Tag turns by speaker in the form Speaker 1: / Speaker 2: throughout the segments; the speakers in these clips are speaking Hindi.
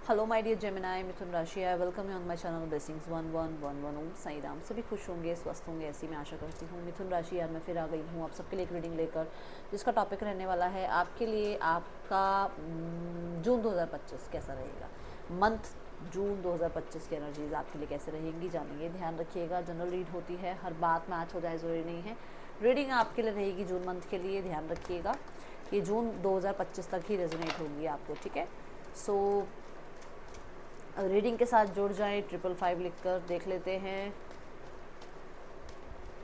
Speaker 1: हेलो माय डियर जेमिनाई, मिथुन राशि। I welcome you on my channel blessings 1111 ओम साई राम। सभी खुश होंगे, स्वस्थ होंगे, ऐसी मैं आशा करती हूँ। मिथुन राशि यार मैं फिर आ गई हूँ आप सबके लिए एक रीडिंग लेकर, जिसका टॉपिक रहने वाला है आपके लिए आपका जून 2025 कैसा रहेगा। मंथ जून 2025 की एनर्जीज आपके लिए कैसे रहेंगी जानेंगे। ध्यान रखिएगा, जनरल रीड होती है, हर बात मैच हो जाए ज़रूरी नहीं है। रीडिंग आपके लिए रहेगी जून मंथ के लिए। ध्यान रखिएगा ये जून 2025 तक ही रेजोनेट होगी आपको, ठीक है। सो रीडिंग के साथ जुड़ जाएं, 555 लिखकर देख लेते हैं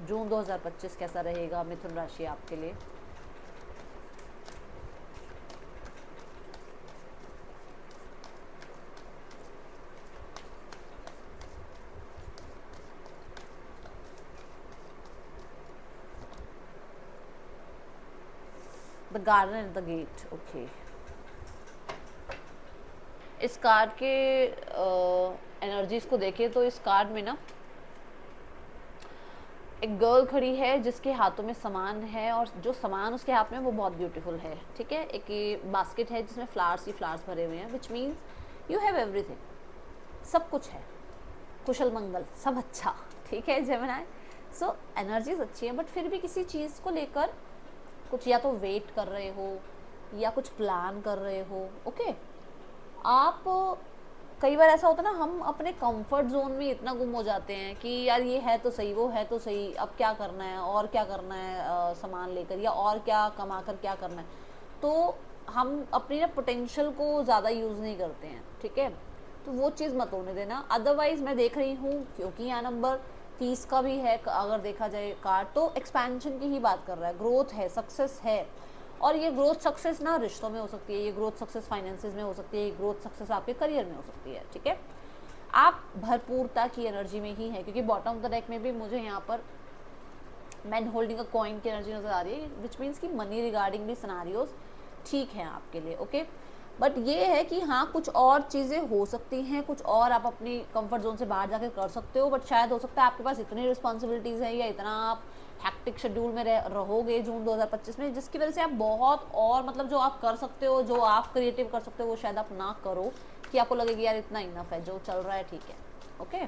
Speaker 1: जून 2025 कैसा रहेगा मिथुन राशि आपके लिए। The garden and the gate, okay. इस कार्ड के एनर्जीज को देखें तो इस कार्ड में ना एक गर्ल खड़ी है जिसके हाथों में सामान है, और जो सामान उसके हाथ में वो बहुत ब्यूटीफुल है, ठीक है। एक ये बास्केट है जिसमें फ्लावर्स ही फ्लावर्स भरे हुए हैं, which means you have everything, सब कुछ है, कुशल मंगल सब अच्छा, ठीक है जेमिनाई। सो एनर्जीज अच्छी है, बट फिर भी किसी चीज़ को लेकर कुछ या तो वेट कर रहे हो या कुछ प्लान कर रहे हो, ओके। आप कई बार ऐसा होता है ना, हम अपने कंफर्ट जोन में इतना गुम हो जाते हैं कि यार ये है तो सही, वो है तो सही, अब क्या करना है और क्या करना है, सामान लेकर या और क्या कमा कर क्या करना है। तो हम अपनी ना पोटेंशियल को ज़्यादा यूज़ नहीं करते हैं, ठीक है। तो वो चीज़ मत होने देना। अदरवाइज़ मैं देख रही हूँ, क्योंकि यहाँ नंबर 30 का भी है, अगर देखा जाए कार्ड तो एक्सपेंशन की ही बात कर रहा है, ग्रोथ है, सक्सेस है। और ये ग्रोथ सक्सेस ना रिश्तों में हो सकती है, ये ग्रोथ सक्सेस फाइनेंसेस में हो सकती है, ये ग्रोथ सक्सेस आपके करियर में हो सकती है, ठीक है। आप भरपूरता की एनर्जी में ही है, क्योंकि बॉटम ऑफ द डेक में भी मुझे यहाँ पर मैन होल्डिंग अ कॉइन की एनर्जी नजर आ रही है, विच मीन्स कि मनी रिगार्डिंग भी सिनारियोज ठीक हैं आपके लिए, ओके। बट ये है कि हाँ, कुछ और चीज़ें हो सकती हैं, कुछ और आप अपनी कंफर्ट जोन से बाहर जाकर कर सकते हो, बट शायद हो सकता है आपके पास इतनी रिस्पॉन्सिबिलिटीज़ है या इतना आप हैक्टिक शेड्यूल में रहोगे जून 2025 में, जिसकी वजह से आप बहुत और मतलब जो आप कर सकते हो, जो आप क्रिएटिव कर सकते हो, वो शायद आप ना करो, कि आपको लगेगी यार इतना इनफ है, जो चल रहा है ठीक है, ओके।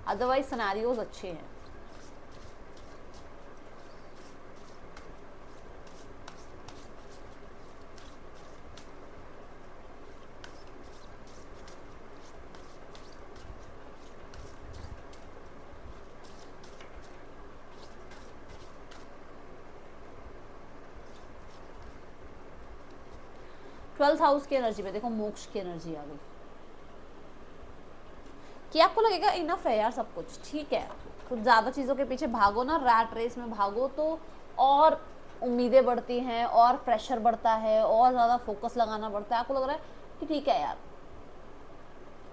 Speaker 1: अदरवाइज सिनारियोज अच्छे हैं। 12th हाउस की एनर्जी में देखो मोक्ष की एनर्जी आ गई, कि आपको लगेगा इनफ है यार, सब कुछ ठीक है। कुछ ज़्यादा चीज़ों के पीछे भागो ना, रैट रेस में भागो तो और उम्मीदें बढ़ती हैं, और प्रेशर बढ़ता है, और ज़्यादा फोकस लगाना पड़ता है। आपको लग रहा है कि ठीक है यार,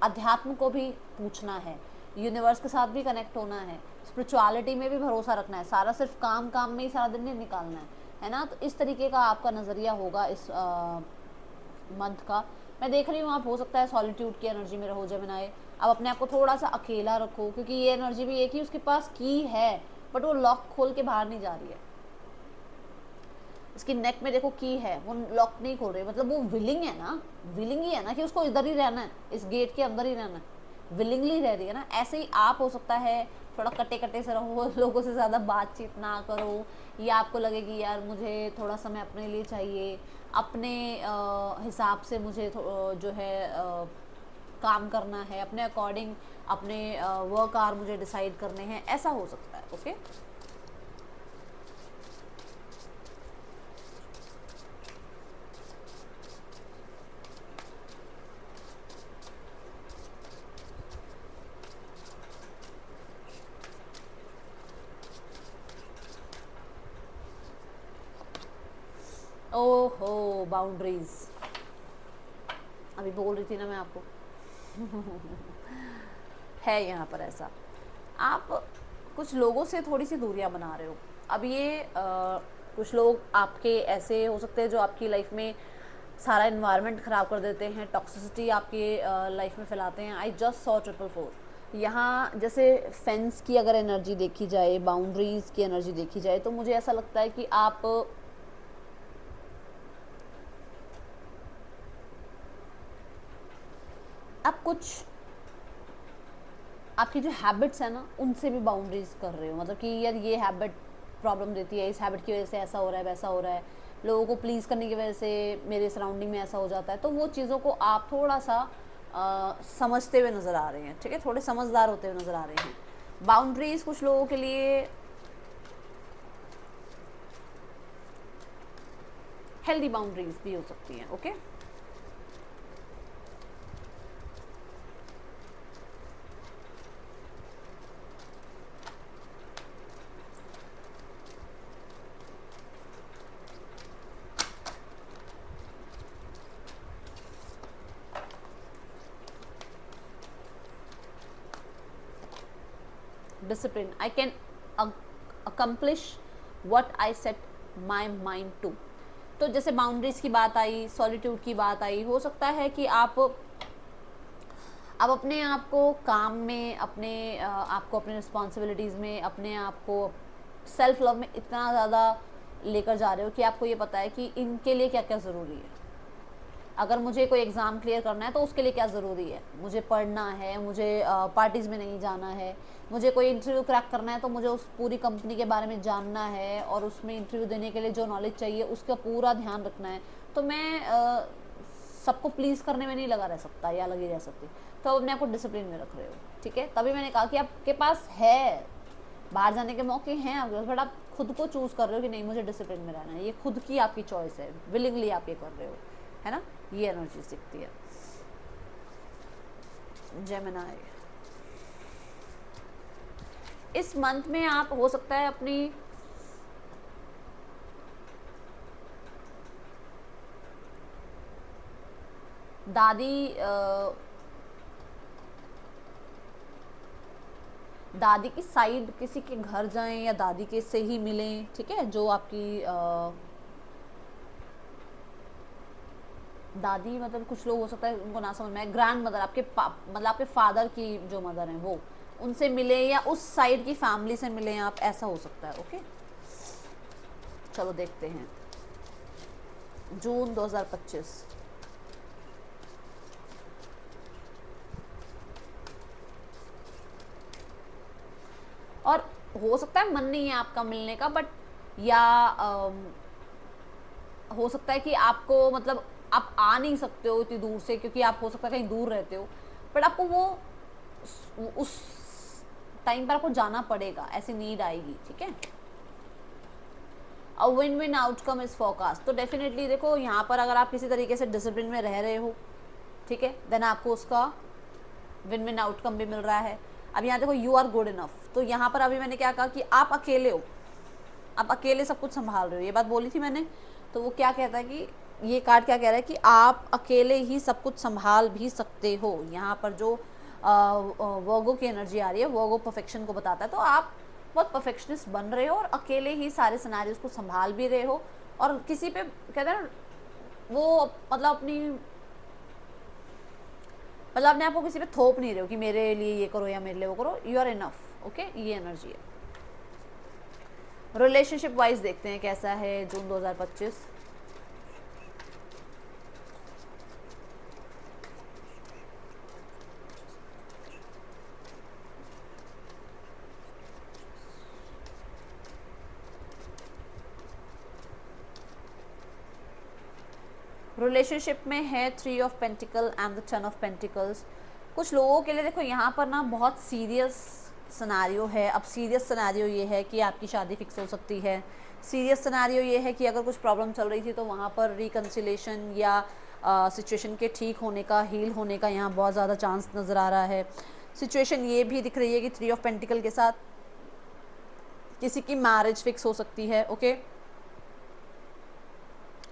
Speaker 1: अध्यात्म को भी पूछना है, यूनिवर्स के साथ भी कनेक्ट होना है, स्पिरिचुअलिटी में भी भरोसा रखना है, सारा सिर्फ काम काम में ही सारा दिन नहीं निकालना है ना। तो इस तरीके का आपका नज़रिया होगा इस मंथ का। मैं देख रही हूँ आप हो सकता है सॉलिट्यूड की एनर्जी में रहो जेमिनाई। आप अपने आप को थोड़ा सा अकेला रखो, क्योंकि ये एनर्जी भी एक ही उसके पास की है, बट वो लॉक खोल के बाहर नहीं जा रही है। इसकी नेक में देखो की है, वो लॉक नहीं खोल रही, मतलब वो विलिंग है ना, विलिंग ही है ना कि उसको इधर ही रहना है, इस गेट के अंदर ही रहना है, विलिंगली रह रही है ना। ऐसे ही आप हो सकता है थोड़ा कटे कटे से रहो, लोगों से ज़्यादा बातचीत ना करो, या आपको लगेगी यार मुझे थोड़ा समय अपने लिए चाहिए, अपने हिसाब से मुझे जो है काम करना है, अपने अकॉर्डिंग अपने वर्क आवर मुझे डिसाइड करने हैं, ऐसा हो सकता है, ओके। ओहो, बाउंड्रीज, अभी बोल रही थी ना मैं आपको है यहाँ पर ऐसा। आप कुछ लोगों से थोड़ी सी दूरियां बना रहे हो। अब ये कुछ लोग आपके ऐसे हो सकते हैं जो आपकी लाइफ में सारा इन्वायरमेंट ख़राब कर देते हैं, टॉक्सिसिटी आपकी लाइफ में फैलाते हैं। आई जस्ट सॉ 444 यहाँ, जैसे फेंस की अगर एनर्जी देखी जाए, बाउंड्रीज़ की एनर्जी देखी जाए, तो मुझे ऐसा लगता है कि आप आप कुछ आपकी जो हैबिट्स है ना उनसे भी बाउंड्रीज कर रहे हो, मतलब कि यार ये हैबिट प्रॉब्लम देती है, इस हैबिट की वजह से ऐसा हो रहा है वैसा हो रहा है, लोगों को प्लीज़ करने की वजह से मेरे सराउंडिंग में ऐसा हो जाता है। तो वो चीज़ों को आप थोड़ा सा समझते हुए नज़र आ रहे हैं, ठीक है, थोड़े समझदार होते हुए नज़र आ रहे हैं। बाउंड्रीज कुछ लोगों के लिए हेल्दी बाउंड्रीज भी हो सकती हैं। Okay, discipline, I can accomplish what I set my mind to। तो जैसे बाउंड्रीज की बात आई, सॉलिट्यूड की बात आई, हो सकता है कि आप अपने आप को काम में, अपने आपको अपने रिस्पॉन्सिबिलिटीज़ में, अपने आप को सेल्फ लव में इतना ज़्यादा लेकर जा रहे हो कि आपको ये पता है कि इनके लिए क्या क्या ज़रूरी है। अगर मुझे कोई एग्ज़ाम क्लियर करना है तो उसके लिए क्या ज़रूरी है, मुझे पढ़ना है, मुझे पार्टीज़ में नहीं जाना है, मुझे कोई इंटरव्यू क्रैक करना है तो मुझे उस पूरी कंपनी के बारे में जानना है और उसमें इंटरव्यू देने के लिए जो नॉलेज चाहिए उसका पूरा ध्यान रखना है। तो मैं सबको प्लीज़ करने में नहीं लगा रह सकता या लगी रह सकती। तो अपने आप को डिसिप्लिन में रख रहे हो, ठीक है। तभी मैंने कहा कि आपके पास है, बाहर जाने के मौके हैं आपके पास, बट आप खुद को चूज़ कर रहे हो कि नहीं मुझे डिसिप्लिन में रहना है। ये खुद की आपकी चॉइस है, विलिंगली आप ये कर रहे हो, है ना। ये एनर्जी दिखती है। जेमिनी, इस मंथ में आप हो सकता है अपनी दादी की साइड किसी के घर जाएं या दादी के से ही मिलें, ठीक है। जो आपकी दादी, मतलब कुछ लोग हो सकता है उनको ना समझ में आए, ग्रैंड मदर, आपके मतलब आपके फादर की जो मदर हैं वो, उनसे मिले या उस साइड की फैमिली से मिले आप, ऐसा हो सकता है। ओके, चलो देखते हैं जून 2025। और हो सकता है मन नहीं है आपका मिलने का, बट या हो सकता है कि आपको, मतलब आप आ नहीं सकते हो इतनी दूर से क्योंकि आप हो सकता है कहीं दूर रहते हो, बट आपको वो उस टाइम पर आपको जाना पड़ेगा, ऐसी नीड आएगी, ठीक है। A win win outcome is forecast. तो डेफिनेटली देखो यहाँ पर अगर आप किसी तरीके से डिसिप्लिन में रह रहे हो, ठीक है, देन आपको उसका विन विन आउटकम भी मिल रहा है। अब यहाँ देखो यू आर गुड इनफ, तो यहाँ पर अभी मैंने क्या कहा कि आप अकेले हो, आप अकेले सब कुछ संभाल रहे हो, ये बात बोली थी मैंने। तो वो क्या कहता है कि ये कार्ड क्या कह रहा है कि आप अकेले ही सब कुछ संभाल भी सकते हो। यहाँ पर जो वर्गो की एनर्जी आ रही है, वर्गो परफेक्शन को बताता है। तो आप बहुत परफेक्शनिस्ट बन रहे हो और अकेले ही सारे सिनेरियोज को संभाल भी रहे हो, और किसी पे कहते हैं वो मतलब अपने आप को किसी पे थोप नहीं रहे हो कि मेरे लिए ये करो या मेरे लिए वो करो। You are enough. ओके, ये एनर्जी है। रिलेशनशिप वाइज देखते हैं कैसा है जून 2025। रिलेशनशिप में है 3 of pentacle and the 10 of pentacles. कुछ लोगों के लिए देखो यहाँ पर ना बहुत सीरियस सिनेरियो है। अब सीरियस सिनेरियो ये है कि आपकी शादी फिक्स हो सकती है। सीरियस सिनेरियो ये है कि अगर कुछ प्रॉब्लम चल रही थी तो वहाँ पर रिकन्सिलेशन या सिचुएशन के ठीक होने का, हील होने का यहाँ बहुत ज़्यादा चांस नज़र आ रहा है। सिचुएशन ये भी दिख रही है कि 3 ऑफ पेंटिकल के साथ किसी की मैरिज फिक्स हो सकती है। ओके,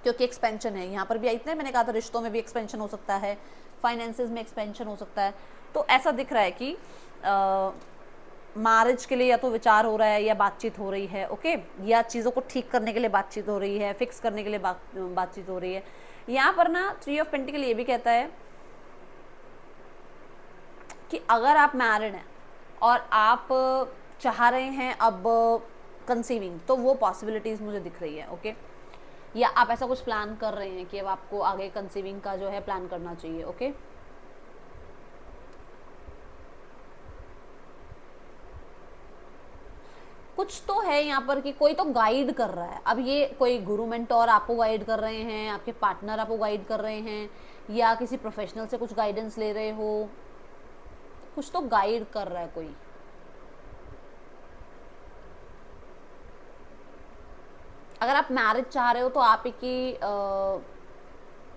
Speaker 1: क्योंकि एक्सपेंशन है यहाँ पर भी, इतने मैंने कहा था रिश्तों में भी एक्सपेंशन हो सकता है, फाइनेंसेस में एक्सपेंशन हो सकता है। तो ऐसा दिख रहा है कि मैरिज के लिए या तो विचार हो रहा है या बातचीत हो रही है। ओके, या चीज़ों को ठीक करने के लिए बातचीत हो रही है, फिक्स करने के लिए बातचीत हो रही है। यहाँ पर ना 3 ऑफ पेंटिकल ये भी कहता है कि अगर आप मैरिड हैं और आप चाह रहे हैं अब कंसीविंग, तो वो पॉसिबिलिटीज़ मुझे दिख रही है। ओके, या आप ऐसा कुछ प्लान कर रहे हैं कि अब आपको आगे कंसीविंग का जो है प्लान करना चाहिए। ओके, कुछ तो है यहाँ पर कि कोई तो गाइड कर रहा है। अब ये कोई गुरु मेंटोर आपको गाइड कर रहे हैं, आपके पार्टनर आपको गाइड कर रहे हैं, या किसी प्रोफेशनल से कुछ गाइडेंस ले रहे हो, कुछ तो गाइड कर रहा है कोई। अगर आप मैरिज चाह रहे हो तो आप ही की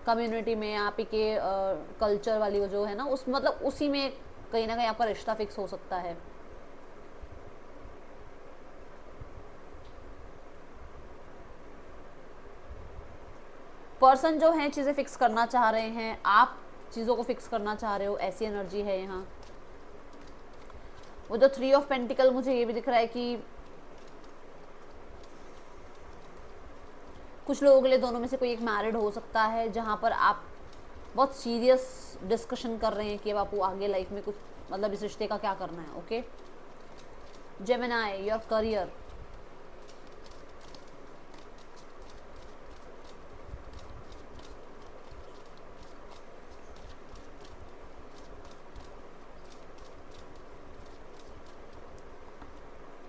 Speaker 1: कम्युनिटी में, आप ही के कल्चर वाली वो जो है ना, उस मतलब उसी में कहीं ना कहीं आपका रिश्ता फिक्स हो सकता है। पर्सन जो है चीज़ें फिक्स करना चाह रहे हैं, आप चीज़ों को फिक्स करना चाह रहे हो, ऐसी एनर्जी है यहाँ। वो जो 3 ऑफ पेंटिकल मुझे ये भी दिख रहा है कि कुछ लोगों के लिए दोनों में से कोई एक मैरिड हो सकता है, जहाँ पर आप बहुत सीरियस डिस्कशन कर रहे हैं कि अब आपको आगे लाइफ में कुछ मतलब इस रिश्ते का क्या करना है। Okay Gemini, your career,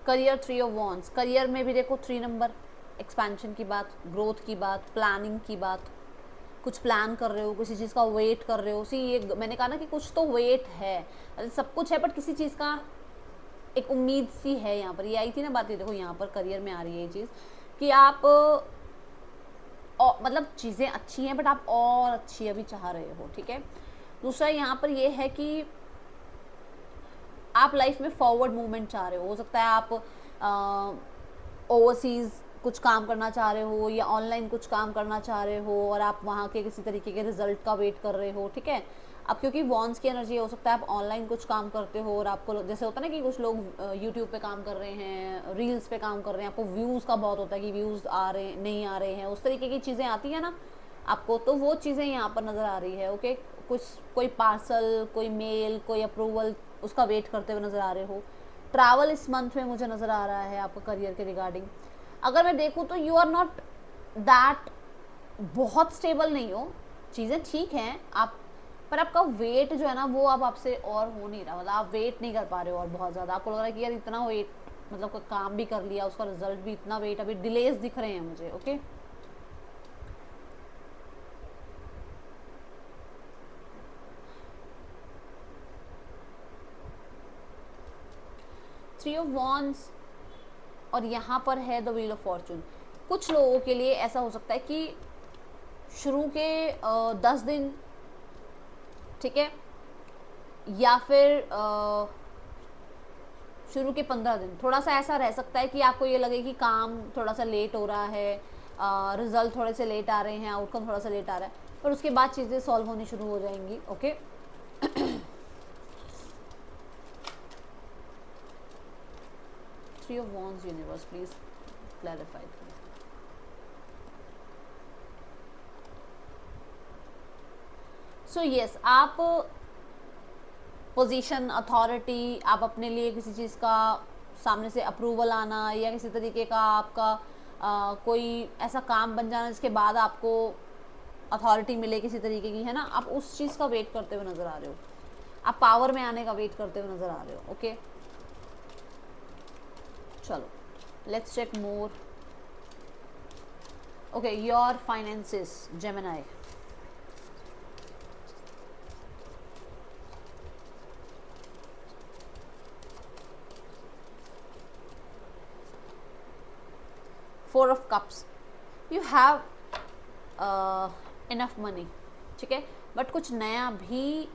Speaker 1: career 3 of wands. Career में भी देखो 3 नंबर, एक्सपेंशन की बात, ग्रोथ की बात, प्लानिंग की बात। कुछ प्लान कर रहे हो, किसी चीज़ का वेट कर रहे हो। सी ये मैंने कहा ना कि कुछ तो वेट है, सब कुछ है बट किसी चीज़ का एक उम्मीद सी है। यहाँ पर ये आई थी ना बात, ये देखो यहाँ पर करियर में आ रही है ये चीज़ कि आप मतलब चीज़ें अच्छी हैं बट आप और अच्छी अभी चाह रहे हो। ठीक है, दूसरा यहाँ पर ये है कि आप लाइफ में फॉरवर्ड मूवमेंट चाह रहे हो सकता है आप ओवरसीज़ कुछ काम करना चाह रहे हो या ऑनलाइन कुछ काम करना चाह रहे हो और आप वहाँ के किसी तरीके के रिजल्ट का वेट कर रहे हो। ठीक है, अब क्योंकि वॉन्स की एनर्जी हो सकता है आप ऑनलाइन कुछ काम करते हो और आपको जैसे होता है ना कि कुछ लोग यूट्यूब पे काम कर रहे हैं, रील्स पे काम कर रहे हैं, आपको व्यूज़ का बहुत होता है कि व्यूज़ आ रहे नहीं आ रहे हैं, उस तरीके की चीज़ें आती हैं ना आपको, तो वो चीज़ें यहाँ पर नज़र आ रही है। ओके, कुछ कोई पार्सल, कोई मेल, कोई अप्रूवल, उसका वेट करते हुए नज़र आ रहे हो। ट्रैवल इस मंथ में मुझे नज़र आ रहा है आपका करियर के रिगार्डिंग। अगर मैं देखूँ तो यू आर नॉट दैट बहुत स्टेबल नहीं हो, चीज़ें ठीक हैं आप, पर आपका वेट जो है ना वो अब आपसे और हो नहीं रहा, मतलब आप वेट नहीं कर पा रहे हो और बहुत ज़्यादा आपको लग रहा है कि यार इतना वेट, मतलब कोई काम भी कर लिया उसका रिजल्ट भी इतना वेट, अभी डिलेज दिख रहे हैं मुझे। ओके, थ्री ऑफ वॉन्ड्स और यहाँ पर है द व्हील ऑफ फॉर्चून। कुछ लोगों के लिए ऐसा हो सकता है कि शुरू के 10 दिन, ठीक है, या फिर शुरू के 15 दिन थोड़ा सा ऐसा रह सकता है कि आपको ये लगे कि काम थोड़ा सा लेट हो रहा है, रिजल्ट थोड़े से लेट आ रहे हैं, आउटकम थोड़ा सा लेट आ रहा है, पर उसके बाद चीज़ें सॉल्व होनी शुरू हो जाएंगी। Okay three of wands, universe please clarify. So yes, आप पोजीशन, अथॉरिटी, आप अपने लिए किसी चीज़ का सामने से अप्रूवल आना या किसी तरीके का आपका कोई ऐसा काम बन जाना जिसके बाद आपको अथॉरिटी मिले किसी तरीके की, है ना, आप उस चीज़ का वेट करते हुए नज़र आ रहे हो, आप पावर में आने का वेट करते हुए नज़र आ रहे हो। ओके चलो let's check more. Okay, your finances Gemini. Four of cups, you have enough money, ठीक है, बट कुछ नया भी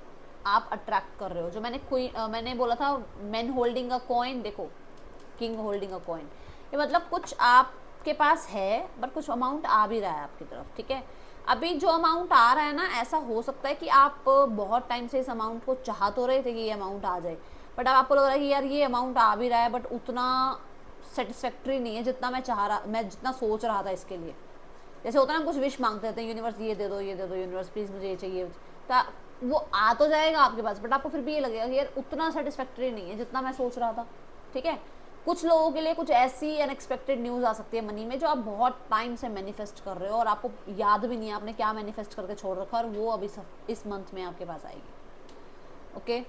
Speaker 1: आप अट्रैक्ट कर रहे हो। जो मैंने बोला था मैन होल्डिंग अ कॉइन, देखो किंग होल्डिंग अ कॉइन, ये मतलब कुछ आपके पास है बट कुछ अमाउंट आ भी रहा है आपकी तरफ। ठीक है, अभी जो अमाउंट आ रहा है ना, ऐसा हो सकता है कि आप बहुत टाइम से इस अमाउंट को चाह तो रहे थे कि ये अमाउंट आ जाए, बट अब आपको लग रहा है कि यार ये अमाउंट आ भी रहा है बट उतना सेटिस्फैक्ट्री नहीं है जितना मैं जितना सोच रहा था इसके लिए। जैसे होता है ना, कुछ विश मांगते रहते हैं, यूनिवर्स ये दे दो, ये दे दो, यूनिवर्स प्लीज़ मुझे ये चाहिए, तो वो आ तो जाएगा आपके पास बट आपको फिर भी ये लगेगा कि यार उतना सेटिस्फैक्ट्री नहीं है जितना मैं सोच रहा था। ठीक है, कुछ लोगों के लिए कुछ ऐसी अनएक्सपेक्टेड न्यूज़ आ सकती है मनी में जो आप बहुत टाइम से मैनिफेस्ट कर रहे हो और आपको याद भी नहीं है आपने क्या मैनिफेस्ट करके छोड़ रखा, और वो अभी इस मंथ में आपके पास आएगी। ओके,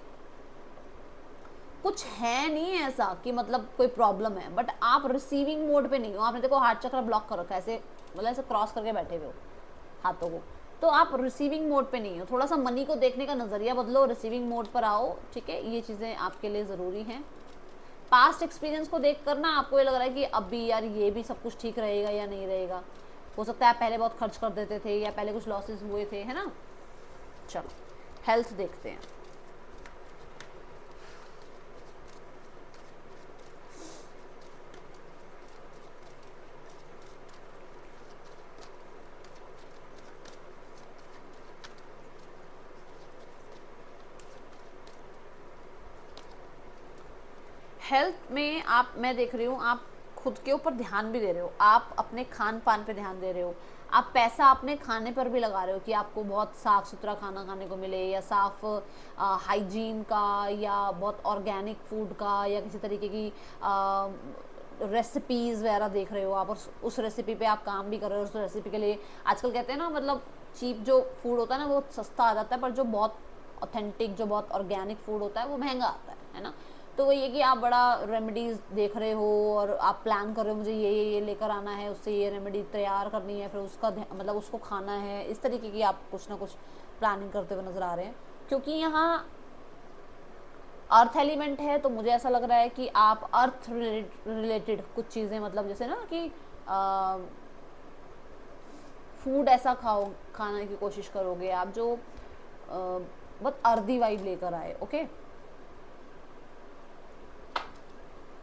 Speaker 1: कुछ है नहीं है ऐसा कि मतलब कोई प्रॉब्लम है, बट आप रिसीविंग मोड पे नहीं हो। आपने देखो हार्ट चक्र ब्लॉक कर रखा है, ऐसे मतलब ऐसे क्रॉस करके बैठे हुए हो हाथों को, तो आप रिसीविंग मोड पे नहीं हो। थोड़ा सा मनी को देखने का नज़रिया बदलो, रिसीविंग मोड पर आओ, ठीक है। ये चीज़ें आपके लिए ज़रूरी हैं। पास्ट एक्सपीरियंस को देख कर ना आपको ये लग रहा है कि अब भी यार ये भी सब कुछ ठीक रहेगा या नहीं रहेगा, हो सकता है आप पहले बहुत खर्च कर देते थे या पहले कुछ लॉसेस हुए थे, है ना। चलो हेल्थ देखते हैं। हेल्थ में आप, मैं देख रही हूँ आप खुद के ऊपर ध्यान भी दे रहे हो, आप अपने खान पान पे ध्यान दे रहे हो, आप पैसा अपने खाने पर भी लगा रहे हो कि आपको बहुत साफ़ सुथरा खाना खाने को मिले, या साफ़ हाइजीन का, या बहुत ऑर्गेनिक फूड का, या किसी तरीके की रेसिपीज़ वगैरह देख रहे हो आप, और उस रेसिपी पे आप काम भी कर रहे हो। उस रेसिपी के लिए आजकल कहते हैं ना, मतलब चीप जो फूड होता है ना वो सस्ता आ जाता है, पर जो बहुत ऑथेंटिक, जो बहुत ऑर्गेनिक फूड होता है वो महंगा आता है ना। तो वही है कि आप बड़ा रेमेडीज़ देख रहे हो और आप प्लान कर रहे हो मुझे ये लेकर आना है, उससे ये रेमेडी तैयार करनी है, फिर उसका मतलब उसको खाना है, इस तरीके की आप कुछ ना कुछ प्लानिंग करते हुए नज़र आ रहे हैं। क्योंकि यहाँ अर्थ एलिमेंट है, तो मुझे ऐसा लग रहा है कि आप अर्थ रिलेटेड कुछ चीज़ें, मतलब जैसे ना कि फूड ऐसा खाने की कोशिश करोगे आप जो बहुत अर्दी वाइब लेकर आए, ओके।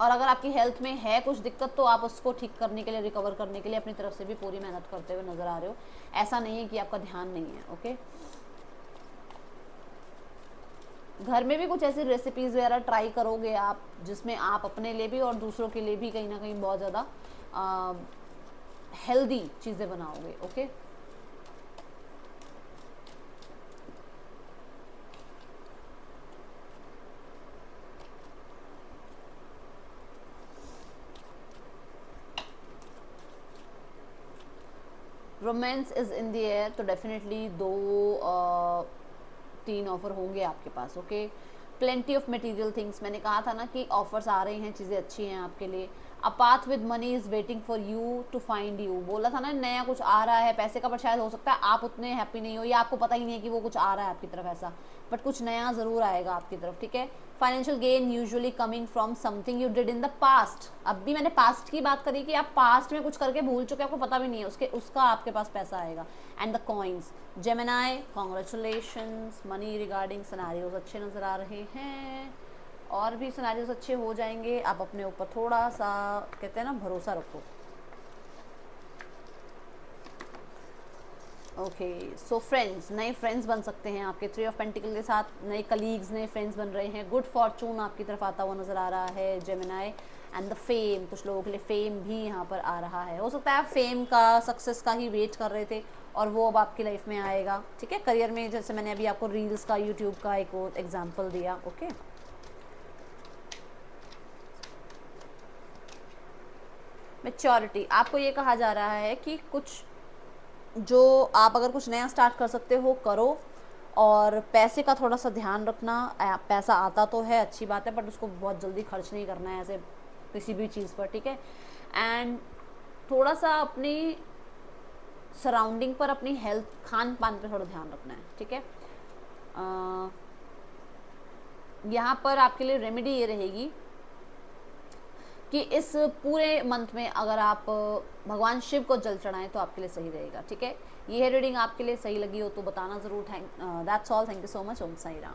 Speaker 1: और अगर आपकी हेल्थ में है कुछ दिक्कत तो आप उसको ठीक करने के लिए, रिकवर करने के लिए अपनी तरफ से भी पूरी मेहनत करते हुए नज़र आ रहे हो। ऐसा नहीं है कि आपका ध्यान नहीं है, ओके। घर में भी कुछ ऐसी रेसिपीज़ वगैरह ट्राई करोगे आप जिसमें आप अपने लिए भी और दूसरों के लिए भी कहीं ना कहीं बहुत ज़्यादा हेल्दी चीज़ें बनाओगे, okay. Romance is in the air, तो डेफिनेटली 2-3 ऑफ़र होंगे आपके पास, okay. Plenty of material things, मैंने कहा था ना कि ऑफर्स आ रहे हैं, चीज़ें अच्छी हैं आपके लिए। A path with money is waiting for you to find you, बोला था ना नया कुछ आ रहा है पैसे का, पर शायद हो सकता है आप उतने हैप्पी नहीं हो, या आपको पता ही नहीं है कि वो कुछ आ रहा है आपकी तरफ ऐसा, बट कुछ नया ज़रूर आएगा आपकी तरफ, ठीक है। Financial gain usually coming from something you did in the past. अब भी मैंने पास्ट की बात करी कि आप पास्ट में कुछ करके भूल चुके, आपको पता भी नहीं है, उसका आपके पास पैसा आएगा। And the coins, Gemini congratulations, money regarding scenarios अच्छे नज़र आ रहे हैं, और भी सिनेरियोज अच्छे हो जाएंगे। आप अपने ऊपर थोड़ा सा कहते हैं ना भरोसा रखो, ओके। सो फ्रेंड्स, नए फ्रेंड्स बन सकते हैं आपके 3 ऑफ पेंटिकल के साथ, नए कलीग्स, नए फ्रेंड्स बन रहे हैं। गुड फॉर्चून आपकी तरफ आता हुआ नज़र आ रहा है जेमिनाई। एंड द फेम, कुछ लोगों के लिए फेम भी यहाँ पर आ रहा है। हो सकता है आप फेम का, सक्सेस का ही वेट कर रहे थे और वो अब आपकी लाइफ में आएगा, ठीक है। करियर में जैसे मैंने अभी आपको रील्स का, यूट्यूब का एक एग्जाम्पल दिया, ओके। मैच्योरिटी, आपको ये कहा जा रहा है कि कुछ जो आप अगर कुछ नया स्टार्ट कर सकते हो करो, और पैसे का थोड़ा सा ध्यान रखना। पैसा आता तो है, अच्छी बात है, बट उसको बहुत जल्दी खर्च नहीं करना है ऐसे किसी भी चीज़ पर, ठीक है। एंड थोड़ा सा अपनी सराउंडिंग पर, अपनी हेल्थ, खान पान पर थोड़ा ध्यान रखना है, ठीक है। यहाँ पर आपके लिए रेमेडी ये रहेगी कि इस पूरे मंथ में अगर आप भगवान शिव को जल चढ़ाएं तो आपके लिए सही रहेगा, ठीक है। ये रीडिंग आपके लिए सही लगी हो तो बताना ज़रूर। That's all, thank you so much. Om Sai Ram.